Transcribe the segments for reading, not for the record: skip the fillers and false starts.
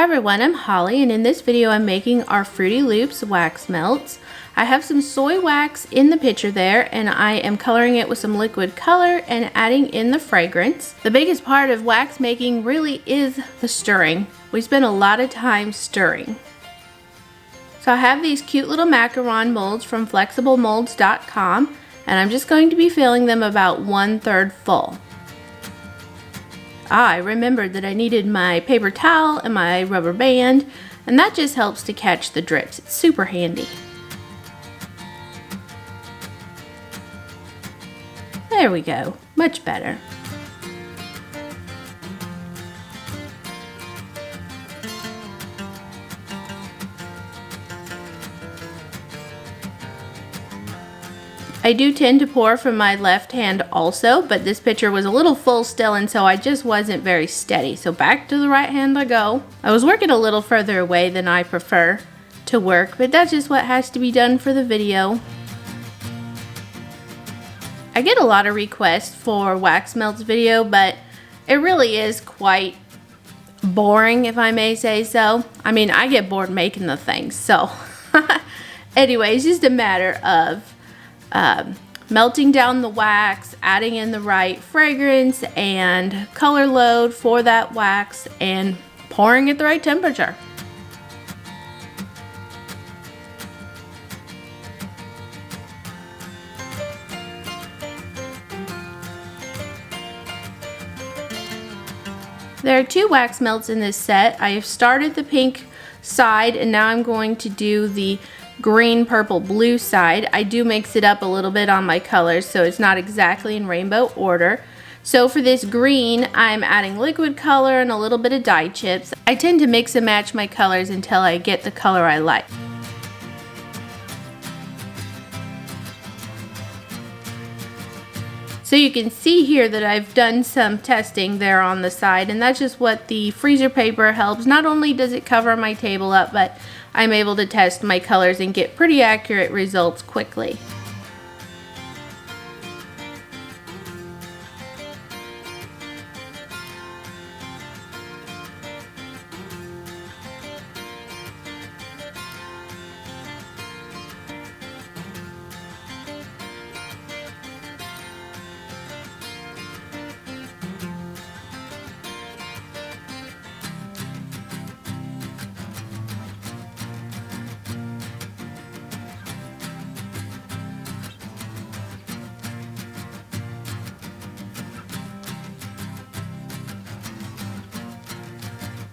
everyone, I'm Holly, and in this video I'm making our Fruity Loops wax melts. I have some soy wax in the picture there, and I am coloring it with some liquid color and adding in the fragrance. The biggest part of wax making really is the stirring. We spend a lot of time stirring. So I have these cute little macaron molds from flexiblemolds.com, and I'm just going to be filling them about 1/3 full. I remembered that I needed my paper towel and my rubber band, and that just helps to catch the drips. It's super handy. There we go, much better. I do tend to pour from my left hand also, but this picture was a little full still, and so I just wasn't very steady. So back to the right hand I go. I was working a little further away than I prefer to work, but that's just what has to be done for the video. I get a lot of requests for wax melts video, but it really is quite boring, if I may say so. I mean, I get bored making the things, so anyway, it's just a matter of melting down the wax, adding in the right fragrance and color load for that wax, and pouring at the right temperature. There are 2 wax melts in this set. I have started the pink side, and now I'm going to do the green, purple, blue side. I do mix it up a little bit on my colors, so it's not exactly in rainbow order. So for this green, I'm adding liquid color and a little bit of dye chips. I tend to mix and match my colors until I get the color I like. So you can see here that I've done some testing there on the side, and that's just what the freezer paper helps. Not only does it cover my table up, but I'm able to test my colors and get pretty accurate results quickly.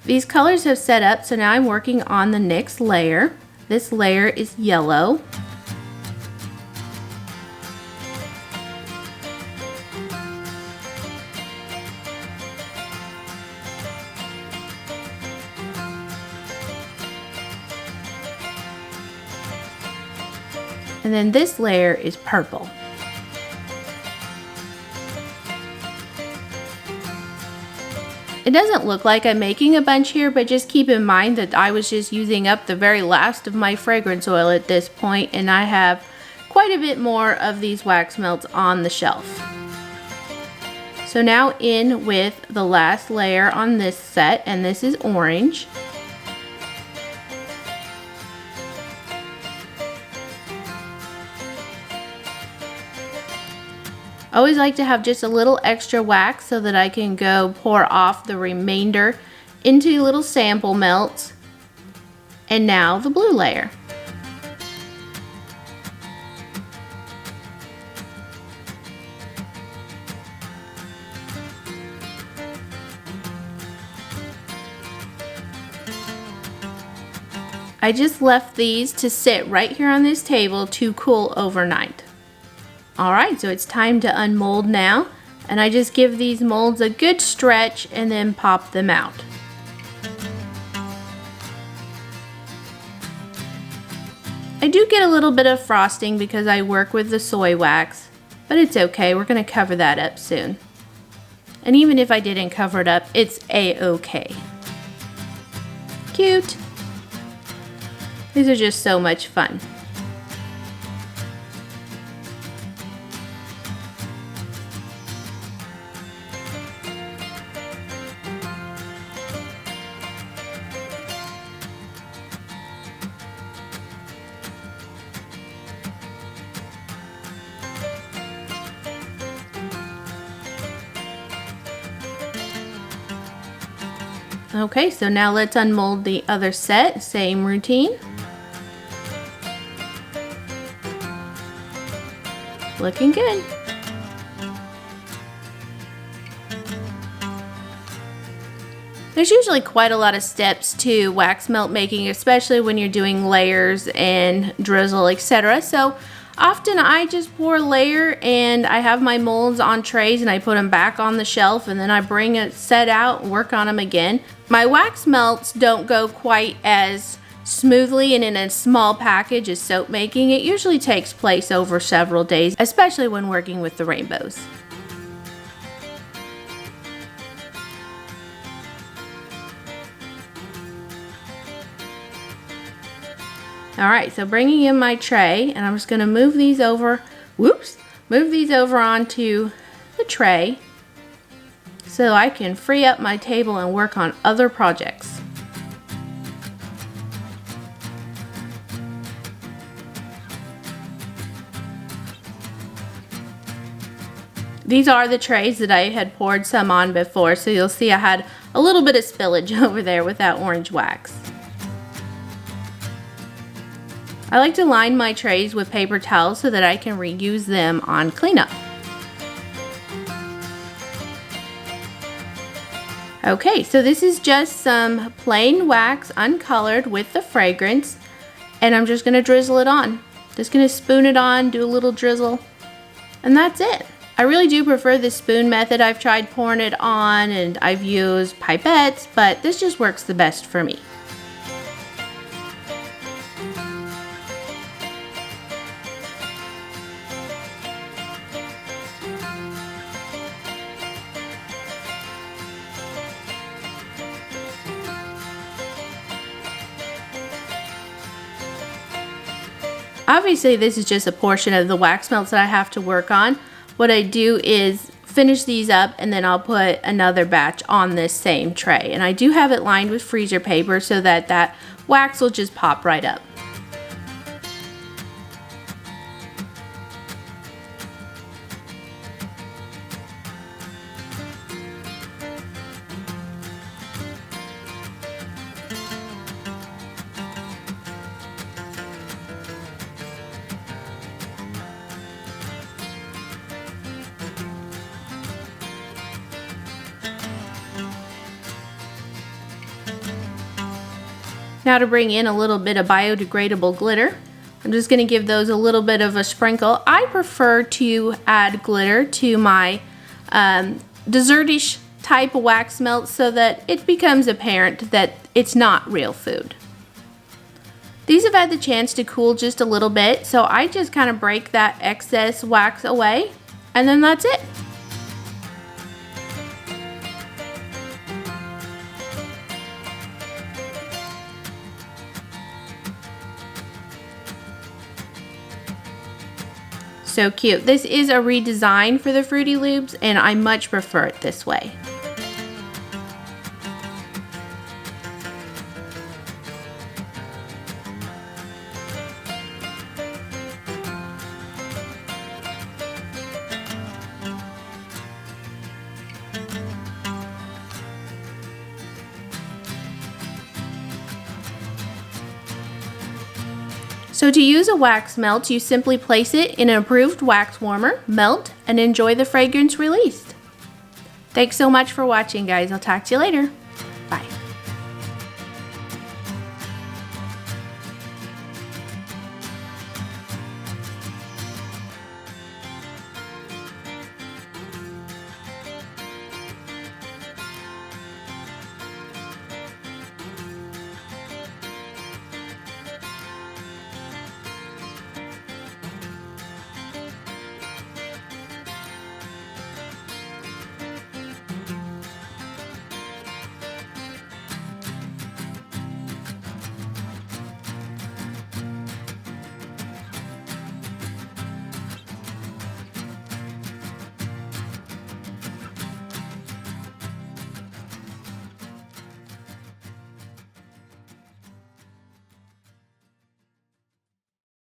These colors have set up, so now I'm working on the next layer. This layer is yellow. And then this layer is purple. It doesn't look like I'm making a bunch here, but just keep in mind that I was just using up the very last of my fragrance oil at this point, and I have quite a bit more of these wax melts on the shelf. So now in with the last layer on this set, and this is orange. I always like to have just a little extra wax so that I can go pour off the remainder into little sample melts. And now the blue layer. I just left these to sit right here on this table to cool overnight. Alright, so it's time to unmold now, and I just give these molds a good stretch and then pop them out. I do get a little bit of frosting because I work with the soy wax, but it's okay, we're going to cover that up soon. And even if I didn't cover it up, it's a-okay. Cute! These are just so much fun. Okay, so now let's unmold the other set, same routine. Looking good. There's usually quite a lot of steps to wax melt making, especially when you're doing layers and drizzle, etc. So often I just pour a layer and I have my molds on trays and I put them back on the shelf, and then I bring it set out and work on them again. My wax melts don't go quite as smoothly and in a small package as soap making. It usually takes place over several days, especially when working with the rainbows. Alright, so bringing in my tray, and I'm just going to move these over, move these over onto the tray so I can free up my table and work on other projects. These are the trays that I had poured some on before, so you'll see I had a little bit of spillage over there with that orange wax. I like to line my trays with paper towels so that I can reuse them on cleanup. Okay, so this is just some plain wax uncolored with the fragrance, and I'm just going to drizzle it on. Just going to spoon it on, do a little drizzle, and that's it. I really do prefer the spoon method. I've tried pouring it on and I've used pipettes, but this just works the best for me. Obviously, this is just a portion of the wax melts that I have to work on. What I do is finish these up and then I'll put another batch on this same tray. And I do have it lined with freezer paper so that that wax will just pop right up. Now to bring in a little bit of biodegradable glitter, I'm just going to give those a little bit of a sprinkle. I prefer to add glitter to my dessertish type of wax melt so that it becomes apparent that it's not real food. These have had the chance to cool just a little bit, so I just kind of break that excess wax away, and then that's it. So cute. This is a redesign for the Fruity Loops, and I much prefer it this way. So to use a wax melt, you simply place it in an approved wax warmer, melt, and enjoy the fragrance released. Thanks so much for watching, guys. I'll talk to you later.